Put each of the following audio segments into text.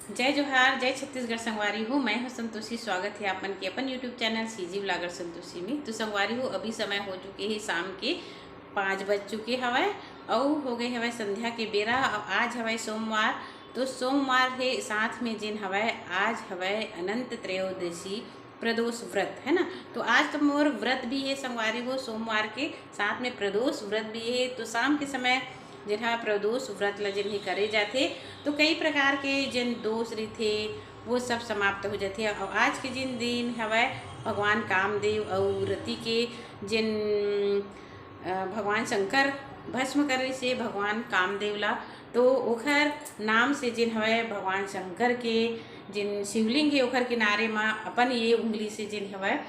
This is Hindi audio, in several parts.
जय जोहार, जय छत्तीसगढ़ संगवारी हूँ। मैं हूँ संतोषी। स्वागत है आपन के अपन YouTube channel CG blogger Santoshi में। तो संगवारी हूँ, अभी समय हो चुके हैं शाम के 5 बज चुके हवय और हो गए हवय संध्या के बेरा। और आज हवय सोमवार। तो सोमवार है, साथ में जिन हवय आज हवय अनंत त्रयोदशी प्रदोष व्रत है ना। तो आज तो मोर व्रत भी है संगवारी हो, सोमवार के साथ में प्रदोष व्रत भी है। तो शाम के समय जिन्हा प्रदोष व्रत ल जिन्हें करे जाते तो कई प्रकार के जिन दोष रथे वो सब समाप्त हो जाते। और आज के जिन दिन हवय भगवान कामदेव और रति के जिन भगवान शंकर भस्म करे से भगवान कामदेव ला, तो ओखर नाम से जिन हवय भगवान शंकर के जिन शिवलिंग है ओखर किनारे में अपन ये उंगली से जिन हवय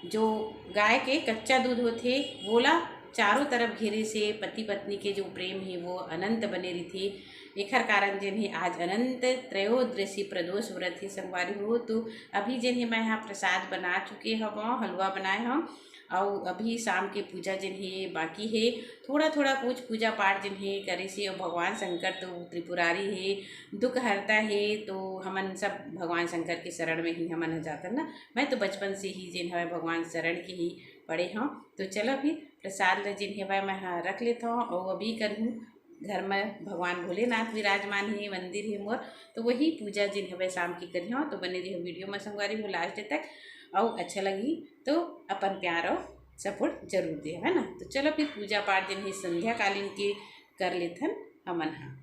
जो गाय के कच्चा दूध होते बोला चारों तरफ घेरे से पति पत्नी के जो प्रेम है वो अनंत बने रही। एखर कारण जिन्हें आज अनंत त्रयोदशी प्रदोष व्रत है संगवारी हो। तो अभी जिन्हें मैं यहाँ प्रसाद बना चुके हूँ, हलवा बनाए हम और अभी शाम के पूजा जिन्हें बाकी है, थोड़ा थोड़ा कुछ पूजा पाठ जिन्हें करे से। और भगवान शंकर तो त्रिपुरारी है, दुख हरता है। तो हमन सब भगवान शंकर के शरण में ही हमन जाता ना। मैं तो बचपन से ही जिन है भगवान शरण के ही पढ़े हूँ। तो चलो फिर प्रसाद जिन है मैं रख लेता हूँ। और अभी करूँ घर में भगवान भोलेनाथ विराजमान है, मंदिर है मोर, तो वही पूजा जिन है शाम की करी हूँ। तो बने रही वीडियो में संगवारी हूँ लास्ट तक। और अच्छा लगी तो अपन प्यार और सपोर्ट जरूर दे, है ना। तो चलो फिर पूजा पाठ जिन है संध्या कालीन के कर लेथन हमन। हाँ,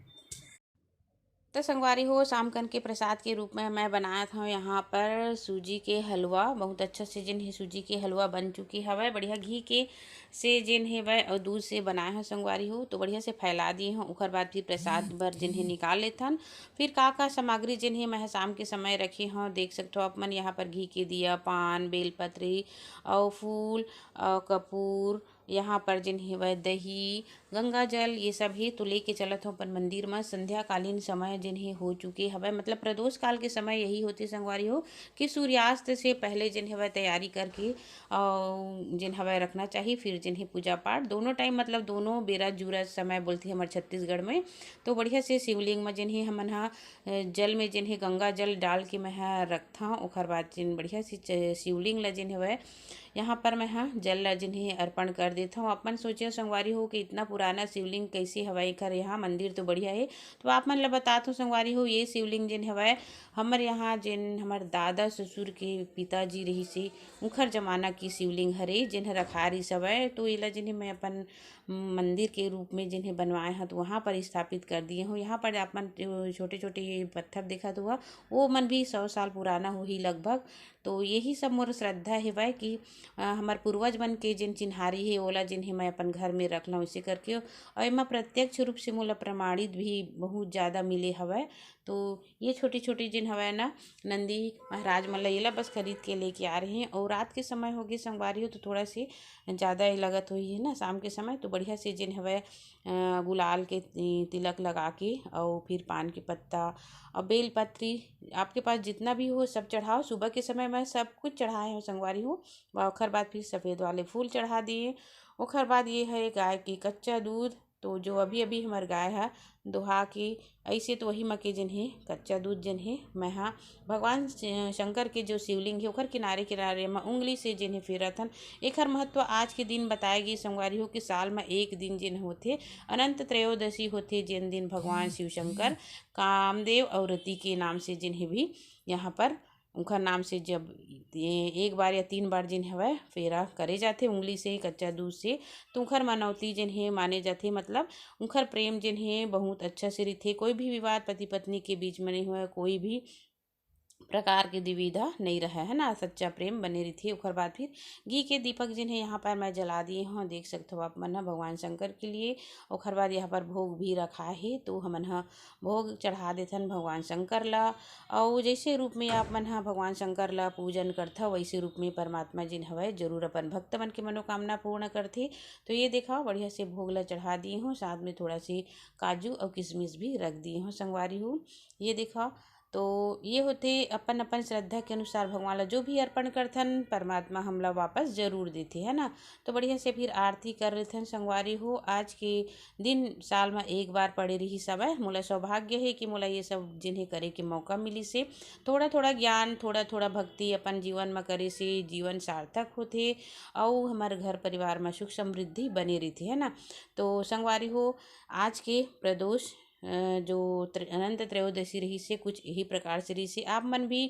तो संगवारी हो शाम कन के प्रसाद के रूप में मैं बनाया था यहाँ पर सूजी के हलवा। बहुत अच्छा से जिन है सूजी के हलवा बन चुकी हवै, बढ़िया घी के से जिन है वह और दूध से बनाए हैं संगवारी हो। तो बढ़िया से फैला दिए हैं। उखर बाद फिर प्रसाद भर जिन्हें निकाल लेथन। फिर का सामग्री जिन्हें मैं शाम के समय रखी हूँ, देख सकते हो आप मन यहाँ पर घी के दिया, पान, बेलपत्री और फूल और कपूर, यहाँ पर जिन्हें वह दही, गंगा जल ये सब ही तो लेके चलत हो अपन मंदिर में। संध्या कालीन समय जिन्हें हो चुके हवै, मतलब प्रदोष काल के समय यही होती संगवारी हो कि सूर्यास्त से पहले जिन्हें वह तैयारी करके और जिन हवै रखना चाहिए। फिर जिन्हें पूजा पाठ दोनों टाइम, मतलब दोनों बेरा जुरा समय बोलती हमारे छत्तीसगढ़ में। तो बढ़िया से शिवलिंग में जिन्हें हमन हा जल में जिन्हें गंगा जल डाल के मैं रखता हूँ। ओखर बाद जिन बढ़िया से शिवलिंग ला जिन्हें वह यहाँ पर मैं हाँ जल जिन्हें अर्पण कर देता हूँ। अपन सोचे संगवारी हो कि इतना पुराना शिवलिंग कैसे हवाई कर, यहाँ मंदिर तो बढ़िया है। तो आप मन ला बतात हो संगवारी हो, ये शिवलिंग जिन हवाए हमर यहाँ जिन हमार दादा ससुर के पिताजी रही से उखर जमाना की शिवलिंग हरे जिन्हें रखा रही सब है। तो इला जिन्हें मैं अपन मंदिर के रूप में जिन्हें बनवाए हैं तो वहाँ पर स्थापित कर दिए हूँ। यहाँ पर आप मन छोटे छोटे पत्थर देखा तो हुआ वो मन भी 100 साल पुराना हो ही लगभग। तो यही सब मोर श्रद्धा है वह कि हमार पूर्वज मन के जिन चिन्हारी है ओला जिन्हें मैं अपन घर में रख लूँ इसे करके। और एमा प्रत्यक्ष रूप से मोला प्रमाणित भी बहुत ज़्यादा मिले हवै। तो ये छोटी छोटी जिन हवै ना नंदी महाराज मन ला बस खरीद के लेके आ रहे हैं। और रात के समय होगी संगवारी हो तो थोड़ा सी ज़्यादा ही लगत हुई है ना शाम के समय। तो बढ़िया से जिन हवै गुलाल के तिलक लगा के और फिर पान के पत्ता और बेलपत्री आपके पास जितना भी हो सब चढ़ाओ। सुबह के समय मैं सब कुछ चढ़ाए हूँ संगवारी हूँ। ओखर बाद फिर सफ़ेद वाले फूल चढ़ा दिए। ओखर बाद ये है गाय की कच्चा दूध, तो जो अभी अभी हमार गाय है दोहा के ऐसे तो वही मके जिन्हें कच्चा दूध जिन्हें मैं हाँ भगवान शंकर के जो शिवलिंग है ओखर किनारे किनारे में उंगली से जिन्हें फेरत हन। एखर महत्व आज के दिन बताएगी संगवारी हो कि साल में एक दिन जिन होते अनंत त्रयोदशी होते, जिन दिन भगवान शिव शंकर कामदेव और रति के नाम से जिन्हें भी यहाँ पर उनका नाम से जब एक बार या 3 बार जिन हवै फेरा करे जाते उंगली से कच्चा दूध से, तो उखर मनौती जिन्हें माने जाते। मतलब उखर प्रेम जिन्हें बहुत अच्छा से रही, कोई भी विवाद पति पत्नी के बीच में नहीं हुआ, कोई भी प्रकार की दुविधा नहीं रहा है ना, सच्चा प्रेम बने रही थी। ओखर बाद फिर घी के दीपक जिन्हें यहाँ पर मैं जला दिए हूँ, देख सकते हो आप मन भगवान शंकर के लिए। ओखर बाद यहाँ पर भोग भी रखा है तो हमन भोग चढ़ा देथन भगवान शंकर ला। और जैसे रूप में आप मन भगवान शंकर ला पूजन करथा वैसे रूप में परमात्मा जिन हवै जरूर अपन भक्त मन के मनोकामना पूर्ण करथे। तो ये देखा बढ़िया से भोग ला चढ़ा दिए हूँ, साथ में थोड़ा सी काजू और किशमिश भी रख दिए हूँ संगवारी हूँ। ये देखा तो ये होते अपन अपन श्रद्धा के अनुसार भगवान ला जो भी अर्पण करथन परमात्मा हमला वापस जरूर देथे, है ना। तो बढ़िया से फिर आरती कर रहे थे संगवारी हो। आज के दिन साल में एक बार पड़े रही समय, मोला सौभाग्य है कि मोला ये सब जिन्हें करे के मौका मिली से। थोड़ा थोड़ा ज्ञान, थोड़ा थोड़ा भक्ति अपन जीवन में करे से जीवन सार्थक होथे और हमारे घर परिवार में सुख समृद्धि बने रहती है ना। तो संगवारी हो, आज के प्रदोष जो अनंत त्रयोदशी रही से कुछ यही प्रकार से रही से आप मन भी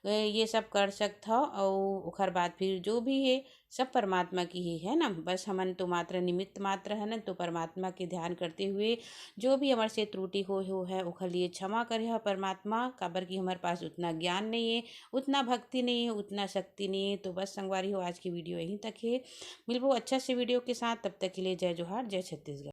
ये सब कर सकत हो। और ओखर बाद फिर जो भी है सब परमात्मा की ही है ना। बस हमन तो मात्र निमित्त मात्र है ना। तो परमात्मा के ध्यान करते हुए जो भी हमारे से त्रुटि हो है ओखर लिए क्षमा करे है परमात्मा। काबर कि हमारे पास उतना ज्ञान नहीं है, उतना भक्ति नहीं है, उतना शक्ति नहीं है। तो बस संगवारी हो, आज की वीडियो यहीं तक है। मिलबो अच्छा से वीडियो के साथ, तब तक के लिए जय जोहार, जय छत्तीसगढ़।